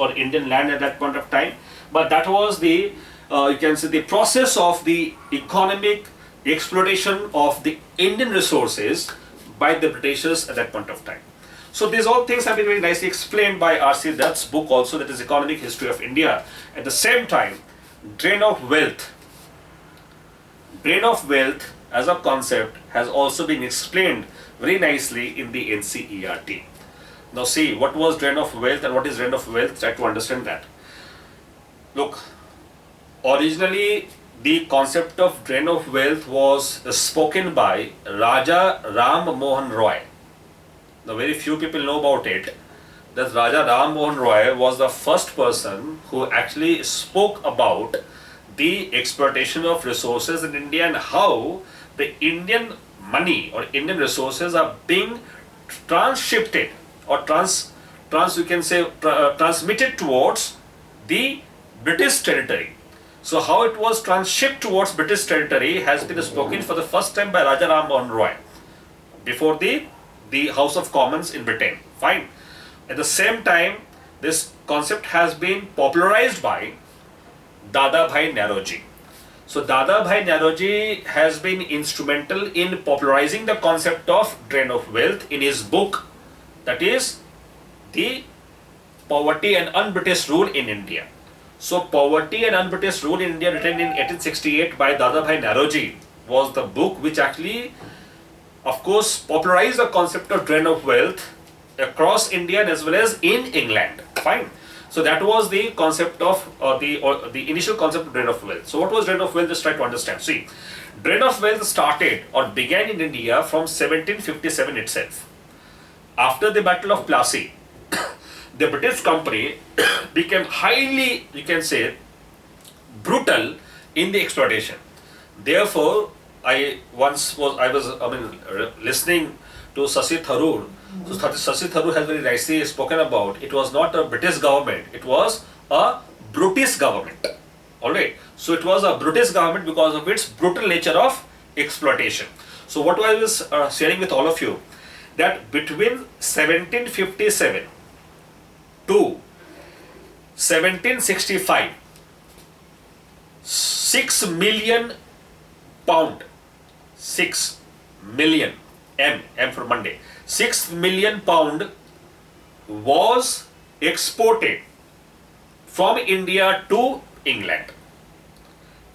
or Indian land at that point of time, but that was the you can say the process of the economic exploitation of the Indian resources by the Britishers at that point of time. So these all things have been very nicely explained by R.C. Dutt's book also, that is Economic History of India. At the same time, drain of wealth as a concept has also been explained very nicely in the NCERT. Now see, what was drain of wealth and what is drain of wealth? Try to understand that. Look, originally the concept of drain of wealth was spoken by Raja Ram Mohan Roy. Now very few people know about it. That Raja Ram Mohan Roy was the first person who actually spoke about the exploitation of resources in India and how the Indian money or Indian resources are being transshifted or transmitted towards the British territory. So how it was transshipped towards British territory has been spoken for the first time by Raja Ram Mohan Roy before the House of Commons in Britain. Fine. At the same time, this concept has been popularized by Dadabhai Naoroji. So Dadabhai Naoroji has been instrumental in popularizing the concept of drain of wealth in his book, that is the Poverty and Un-British Rule in India. So Poverty and Un-British Rule in India, written in 1868 by Dadabhai Naoroji, was the book which actually, of course, popularized the concept of drain of wealth across India as well as in England. Fine. So that was the concept of the initial concept of drain of wealth. So what was drain of wealth? Just try to understand. See, drain of wealth started or began in India from 1757 itself. After the Battle of Plassey, the British company became highly, you can say, brutal in the exploitation. Therefore, I was listening to Shashi Tharoor. So Shashi Tharoor has very nicely spoken about it was not a British government, it was a British government. Alright. So it was a British government because of its brutal nature of exploitation. So what I was sharing with all of you, that between 1757 to 1765, 6 million pound, 6 million, M for Monday, 6 million pound was exported from India to England.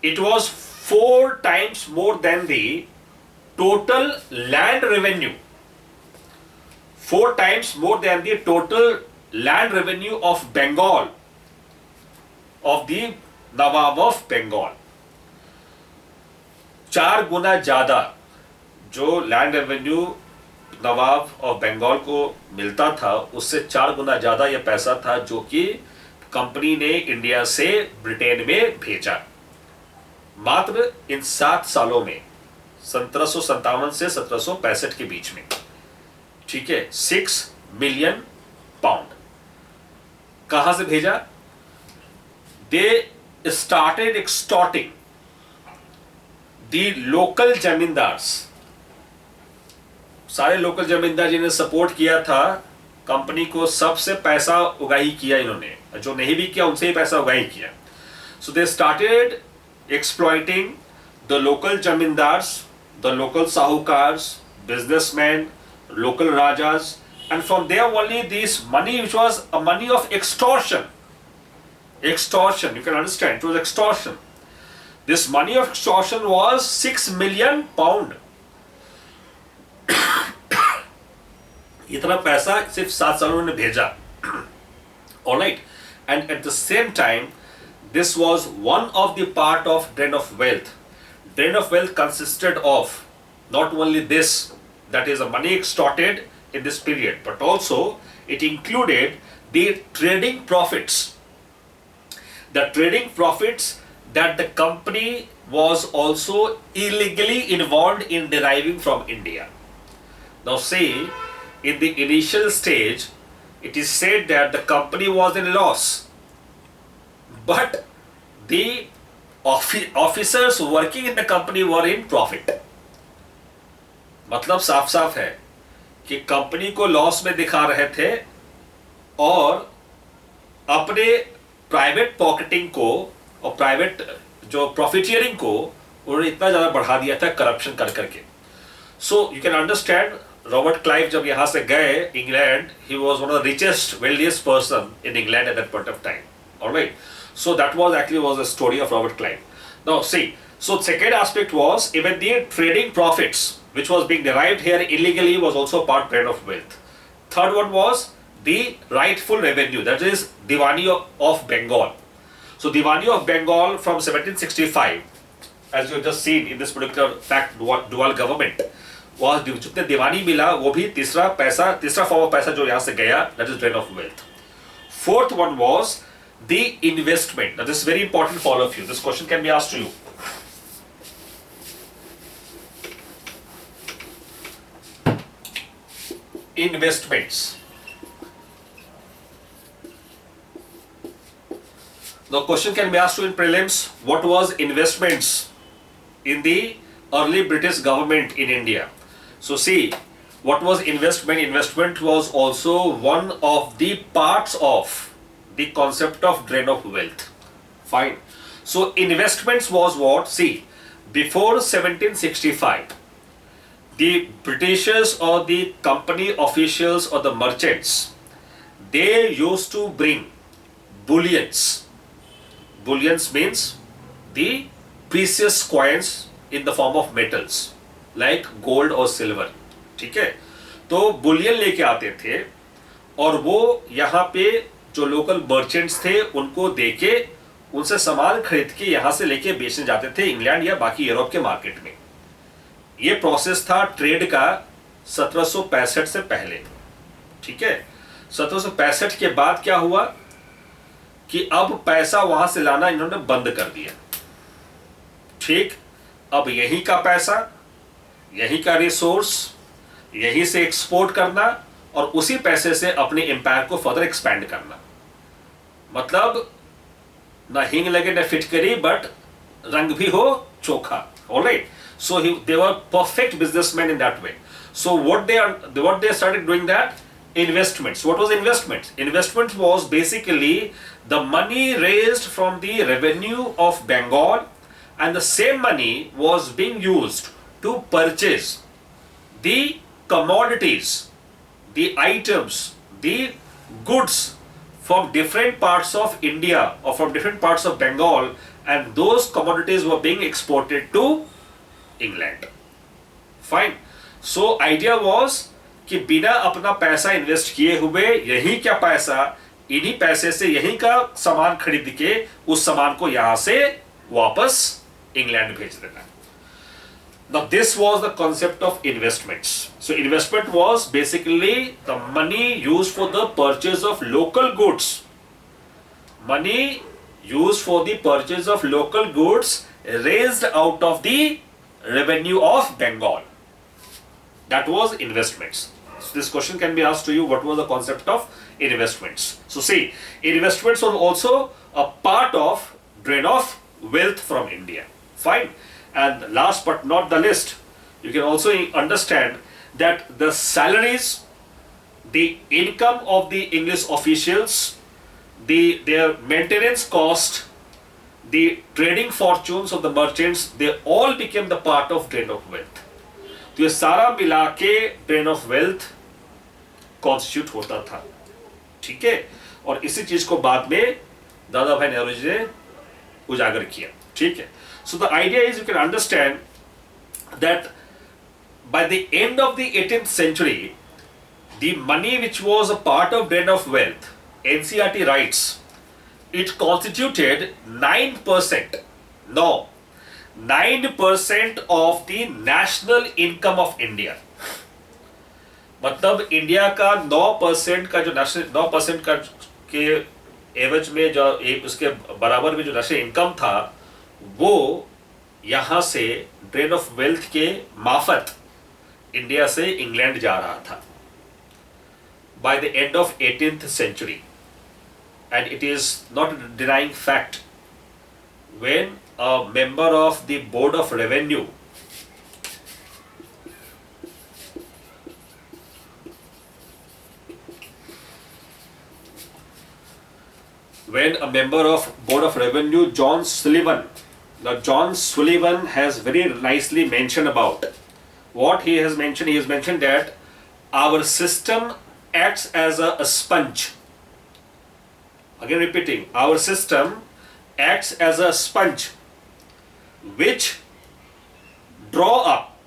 It was 4 times more than the total land revenue. 4 times more than the total land revenue of Bengal, of the Nawab of Bengal. 4 गुना ज़्यादा जो land revenue Nawab of Bengal को मिलता था, उससे 4 गुना ज़्यादा यह पैसा था जो कि कंपनी ने इंडिया से ब्रिटेन में भेजा मात्र इन 7 सालों में, 1757 से 1765 के बीच में. ठीक है, 6 मिलियन पाउंड कहां से भेजा? They started extorting the local zamindars. सारे लोकल जमींदार जिन्हें सपोर्ट किया था कंपनी को, सबसे पैसा उगाही किया इन्होंने, जो नहीं भी किया उनसे ही पैसा उगाही किया. So they started exploiting the local zamindars, the local sahukars, businessman, local rajas, and from there only this money, which was a money of extortion, you can understand, it was extortion. This money of extortion was 6 million pound. इतना पैसा सिर्फ 7 सालों में भेजा. All right, and at the same time this was one of the part of drain of wealth. Drain of wealth consisted of not only this, that is the money extorted in this period, but also it included the trading profits. The trading profits that the company was also illegally involved in deriving from India. Now see, in the initial stage, it is said that the company was in loss, but the officers working in the company were in profit. मतलब साफ साफ है कि company को loss में दिखा रहे थे और अपने प्राइवेट पॉकेटिंग को और प्राइवेट जो प्रॉफिटियरिंग को उन्होंने इतना ज़्यादा बढ़ा दिया था करप्शन कर करके. So you can understand Robert Clive जब यहाँ से गए England, he was one of the richest wealthiest person in England at that point of time. Alright, so that was actually was the story of Robert Clive. Now see, so second aspect was even the trading profits which was being derived here illegally was also part drain of wealth. Third one was the rightful revenue, that is Diwani of Bengal. So Diwani of Bengal from 1765, as you have just seen in this particular fact, dual government was जितने दीवानी मिला वो भी तीसरा form of पैसा जो यहाँ से गया, that is drain of wealth. Fourth one was the investment. Now this is very important for all of you. This question can be asked to you. Investments. The question can be asked to you in prelims. What was investments in the early British government in India? So see, what was investment? Investment was also one of the parts of the concept of drain of wealth. Fine. So investments was what? See, before 1765, the Britishers or the company officials or the merchants, they used to bring bullions. Bullions means the precious coins in the form of metals like gold or silver. ठीक है, तो Boolean लेके आते थे और वो यहाँ पे जो लोकल मर्चेंट्स थे उनको देके उनसे सामान खरीद के यहाँ से लेके बेचने जाते थे इंग्लैंड या बाकी यूरोप के मार्केट में. ये प्रोसेस था ट्रेड का 1765 से पहले. ठीक है, 1765 के बाद क्या हुआ कि अब पैसा वहां से लाना इन्होंने बंद कर दिया. ठीक, अब यहीं का पैसा, यहीं का रिसोर्स, यहीं से एक्सपोर्ट करना और उसी पैसे से अपने एम्पायर को फर्दर एक्सपैंड करना. मतलब ना हिंग लगे ना फिटकरी, बट रंग भी हो चोखा. Alright, so they were perfect businessmen in that way. So what they started doing, that investments. What was investments? Investment was basically the money raised from the revenue of Bengal, and the same money was being used to purchase the commodities, the items, the goods from different parts of India or from different parts of Bengal, and those commodities were being exported to England. Fine. So idea was कि बिना अपना पैसा invest किए हुए यही क्या पैसा, इन्हीं पैसे से यहीं का सामान खरीद के उस सामान को यहां से वापस इंग्लैंड भेज देना. Now this was the concept of investments. So investment was basically the money used for the purchase of local goods. Money used for the purchase of local goods raised out of the revenue of Bengal. That was investments. So this question can be asked to you, what was the concept of investments? So see, investments was also a part of drain of wealth from India. Fine. And last but not the least, you can also understand that the salaries, the income of the English officials, their maintenance cost, the trading fortunes of the merchants, they all became the part of drain of wealth. तो ये सारा मिला के drain of wealth constitute होता था. ठीक है, और इसी चीज को बाद में दादा भाई नेहरू जी ने उजागर किया. ठीक है, so the idea is, you can understand that by the end of the 18th century, the money which was a part of drain of wealth, NCERT writes, it constituted 9%. No, 9% of the national income of India. मतलब India का 9% का जो national 9% का के एवज में जो उसके बराबर में जो नेशनल इनकम था, वो यहाँ से ड्रेन ऑफ वेल्थ के माफत इंडिया से इंग्लैंड जा रहा था by the end of 18th century. And it is not a denying fact, when a member of the Board of Revenue when a member of Board of Revenue, John Sullivan, now John Sullivan has very nicely mentioned about what he has mentioned. He has mentioned that our system acts as a sponge. Again repeating, our system acts as a sponge which draw up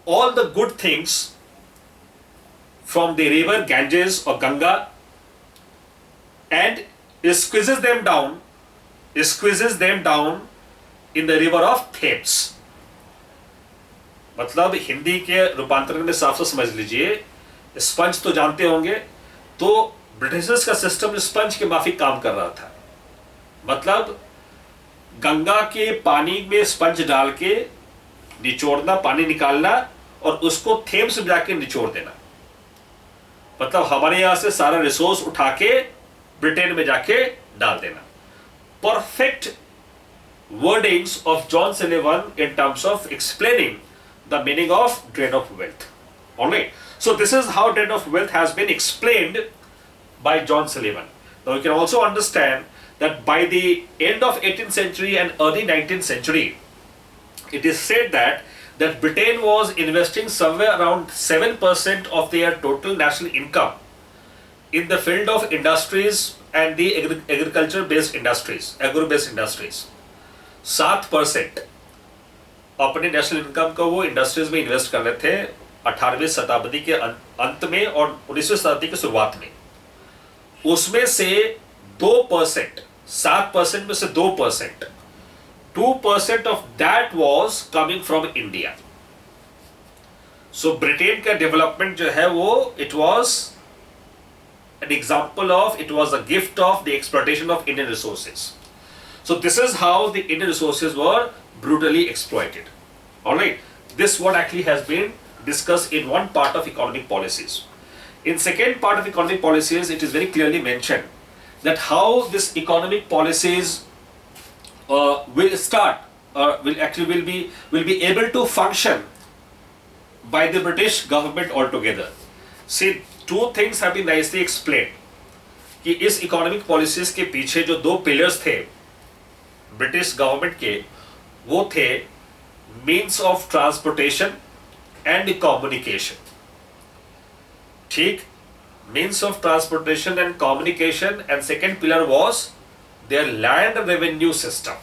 all the good things from the river Ganges or Ganga and squeezes them down in the river of Thames. मतलब हिंदी के रूपांतरण में साफ साफ समझ लीजिए, sponge तो जानते होंगे, तो ब्रिटिशर्स का सिस्टम स्पंज के माफिक काम कर रहा था. मतलब गंगा के पानी में स्पंज डाल के निचोड़ना, पानी निकालना और उसको थेम्स में जाके निचोड़ देना. मतलब हमारे यहां से सारा रिसोर्स उठा के ब्रिटेन में जाके डाल देना. Perfect wordings of John Sullivan in terms of explaining the meaning of drain of wealth. Alright, so this is how drain of wealth has been explained by John Sullivan. Now you can also understand that by the end of 18th century and early 19th century, it is said that Britain was investing somewhere around 7% of their total national income in the field of industries and the agriculture-based industries, agro-based industries. 7% अपने national income को वो industries में invest कर रहे थे 18वीं शताब्दी के अंत में और 19वीं शताब्दी की शुरुआत में. उसमें से 2%, 7% में से 2%, 2% of that was coming from India. So Britain का डेवलपमेंट जो है वो it was an example of, it was a gift of the exploitation of Indian resources. So this is how the Indian resources were brutally exploited. Alright, this what actually has been discussed in one part of economic policies. In second part of economic policies, it is very clearly mentioned that how this economic policies will start, will be able to function by the British government altogether. See, two things have been nicely explained. कि इस economic policies के पीछे जो दो pillars थे British government के, वो थे means of transportation and communication. ठीक, means of transportation and communication, and second pillar was their land revenue system.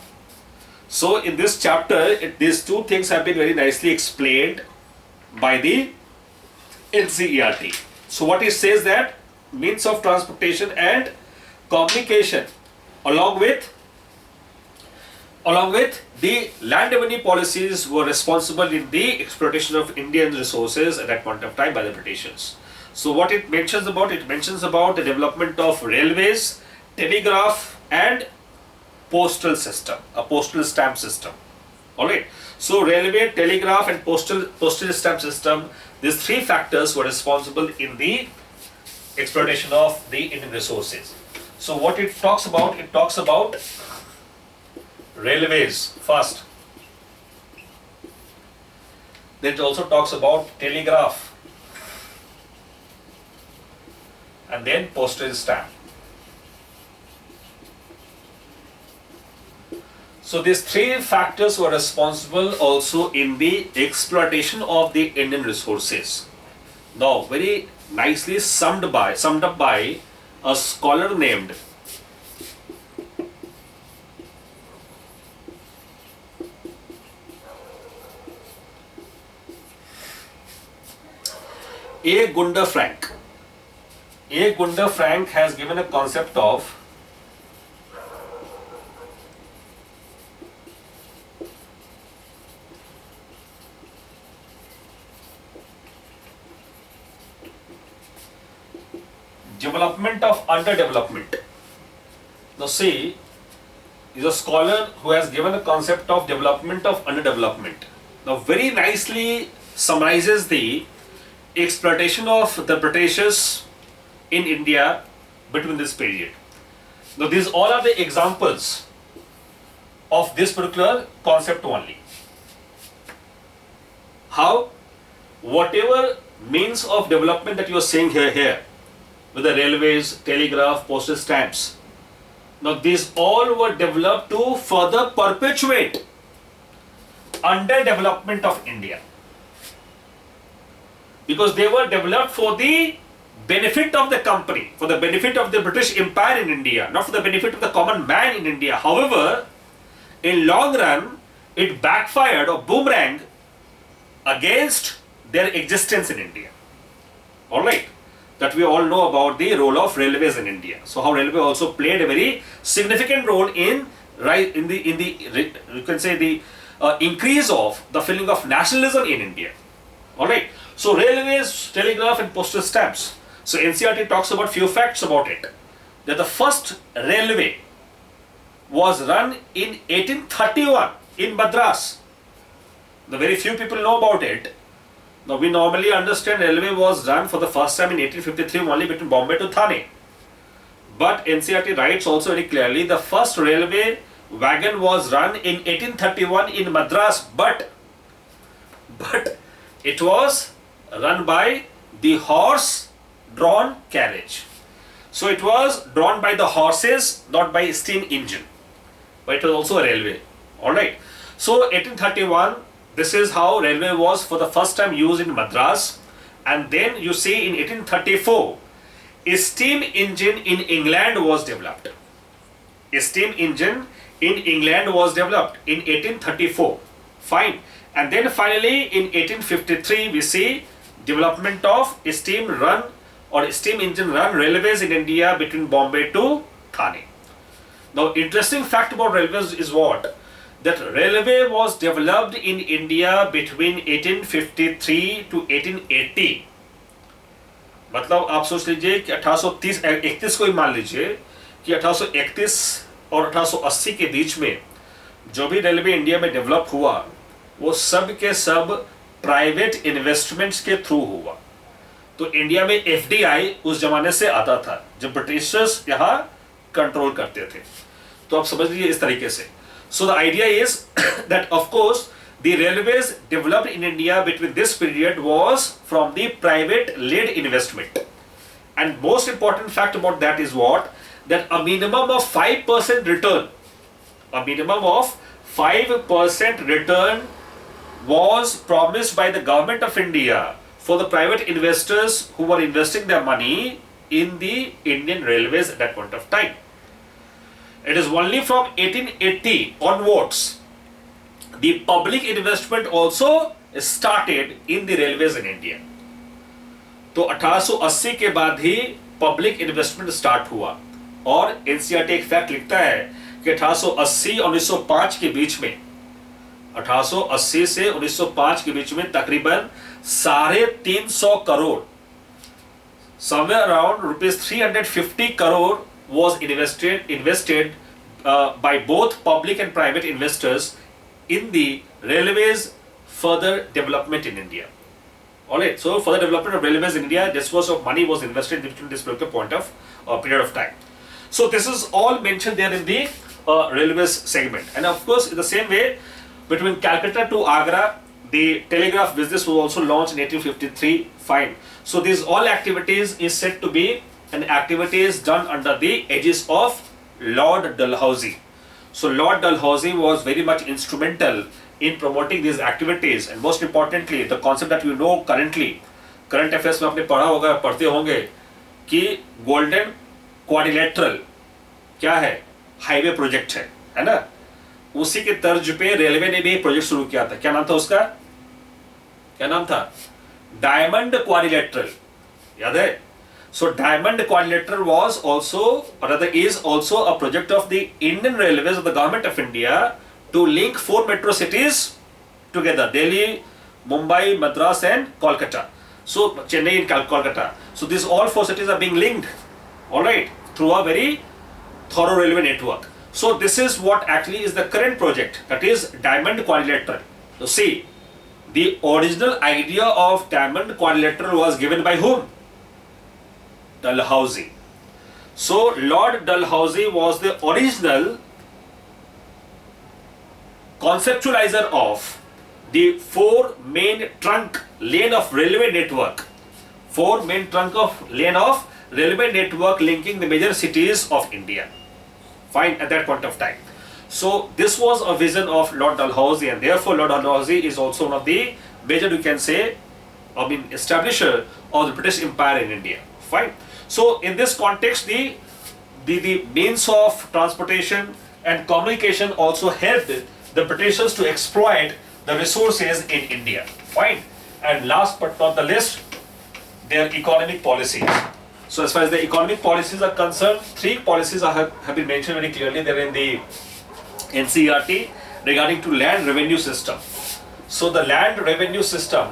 So in this chapter these two things have been very nicely explained by the NCERT. So what it says that means of transportation and communication along with the land revenue policies were responsible in the exploitation of Indian resources at that point of time by the Britishers. So what it mentions about? It mentions about the development of railways, telegraph and postal system, a postal stamp system. Alright, so railway, telegraph and postal stamp system, these three factors were responsible in the exploitation of the Indian resources. So what it talks about? It talks about railways first. Then it also talks about telegraph and then postage stamp. So these three factors were responsible also in the exploitation of the Indian resources. Now very nicely summed up by a scholar named A. Gunder Frank. A. Gunder Frank has given a concept of development of underdevelopment. Now see, is a scholar who has given a concept of development of underdevelopment. Now very nicely summarizes the exploitation of the Britishers in India between this period. Now these all are the examples of this particular concept only. How whatever means of development that you are saying here, with the railways, telegraph, postage stamps. Now these all were developed to further perpetuate underdevelopment of India, because they were developed for the benefit of the company, for the benefit of the British Empire in India, not for the benefit of the common man in India. However, in long run, it backfired or boomerang against their existence in India. Alright, that we all know about the role of railways in India. So how railway also played a very significant role in you can say the increase of the feeling of nationalism in India. Alright, so railways, telegraph and postal stamps. So NCERT talks about few facts about it. That the first railway was run in 1831 in Madras. The very few people know about it. Now we normally understand railway was run for the first time in 1853 only between Bombay to Thane. But NCERT writes also very clearly the first railway wagon was run in 1831 in Madras, but it was run by the horse-drawn carriage. So it was drawn by the horses, not by steam engine. But it was also a railway. Alright. So 1831, this is how railway was for the first time used in Madras. And then you see in 1834, a steam engine in England was developed. A steam engine in England was developed in 1834. Fine. And then finally in 1853 we see development of a steam run or steam engine run railways in India between Bombay to Thane. Now interesting fact about railways is what? That railway was developed in India between 1853 to 1880. मतलब आप सोच लीजिए कि 1831 को ही मान लीजिए कि 1831 और 1880 के बीच में जो भी रेलवे इंडिया में डेवलप हुआ वो सब के सब प्राइवेट इन्वेस्टमेंट्स के थ्रू हुआ. तो इंडिया में एफडीआई उस जमाने से आता था जब ब्रिटिशर्स यहाँ कंट्रोल करते थे. तो आप समझ लीजिए इस तरीके से. So the idea is that of course the railways developed in India between this period was from the private led investment. And most important fact about that is what? That a minimum of 5% return, a minimum of 5% return was promised by the government of India for the private investors who were investing their money in the Indian railways at that point of time. It is only from 1880 onwards the public investment also started in the railways in India. तो 1880 के बाद ही public investment start हुआ. और NCERT एक fact लिखता है कि 1880 और 1905 के बीच में 1880 से 1905 के बीच में तकरीबन 350 crore somewhere around rupees 350 crore was invested by both public and private investors in the railways further development in India. Alright, so further development of railways in India, this was of money was invested between this particular point of period of time. So this is all mentioned there in the railways segment. And of course, in the same way, between Calcutta to Agra, the telegraph business was also launched in 1853. Fine. So these all activities is said to be an activities done under the aegis of Lord Dalhousie. So Lord Dalhousie was very much instrumental in promoting these activities, and most importantly, the concept that you know currently, current affairs में आपने पढ़ा होगा, पढ़ते होंगे कि golden quadrilateral क्या है, highway project है ना. उसी के तर्ज पे रेलवे ने भी एक प्रोजेक्ट शुरू किया था. क्या नाम था उसका? क्या नाम था? Diamond quadrilateral. याद है? So Diamond Quadrilateral was also, or rather is also a project of the Indian Railways of the Government of India to link 4 metro cities together: Delhi, Mumbai, Madras and Kolkata. So Chennai and Kolkata. So these all 4 cities are being linked, alright, through a very thorough railway network. So this is what actually is the current project, that is Diamond Quadrilateral. So see, the original idea of Diamond Quadrilateral was given by whom? Dalhousie. So Lord Dalhousie was the original conceptualizer of the 4 main trunk lane of railway network. 4 main trunk of lane of railway network linking the major cities of India. Fine, at that point of time. So this was a vision of Lord Dalhousie, and therefore Lord Dalhousie is also one of the major, you can say, establisher of the British Empire in India. Fine. So in this context, the means of transportation and communication also helped the Britishers to exploit the resources in India. Fine. And last but not the least, their economic policies. So as far as the economic policies are concerned, three policies have been mentioned very clearly there in the NCERT regarding to land revenue system. So the land revenue system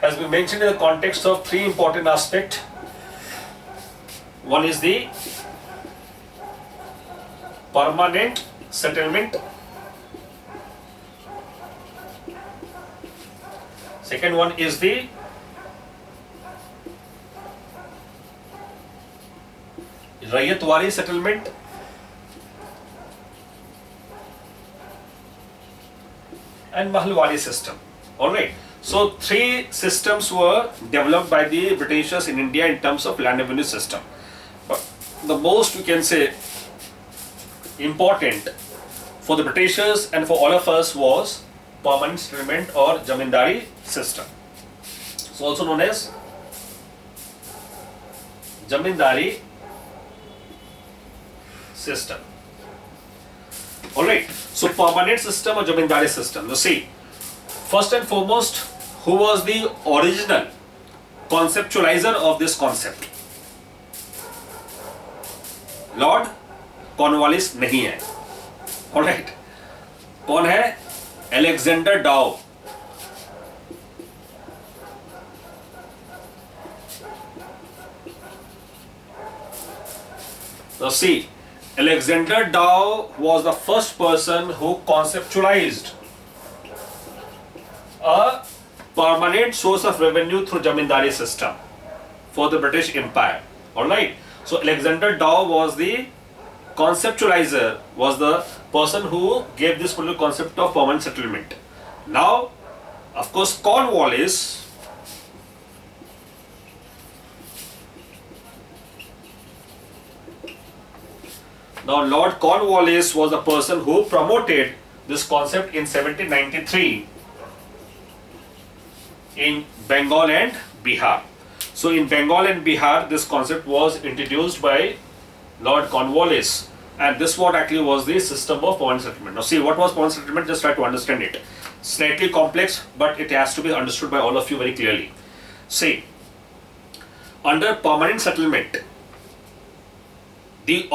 has been mentioned in the context of three important aspects. One is the permanent settlement. Second one is the Rayatwari settlement. And Mahalwari system. Alright. So three systems were developed by the Britishers in India in terms of land revenue system. But the most, we can say, important for the Britishers and for all of us was permanent settlement or Jamindari system. So also known as Jamindari system. Alright, so permanent system or Jamindari system. You see, first and foremost, who was the original conceptualizer of this concept? Lord Cornwallis नहीं है. Alright, कौन है? Alexander Dow. So see, Alexander Dow was the first person who conceptualized a permanent source of revenue through Jamindari system for the British Empire. Alright. So Alexander Dow was the conceptualizer, was the person who gave this particular concept of permanent settlement. Now, of course, Cornwallis Lord Cornwallis was the person who promoted this concept in 1793 in Bengal and Bihar. So in Bengal and Bihar, this concept was introduced by Lord Cornwallis, and this what actually was the system of permanent settlement. Now see, what was permanent settlement? Just try to understand it. Slightly complex, but it has to be understood by all of you very clearly. See, under permanent settlement, the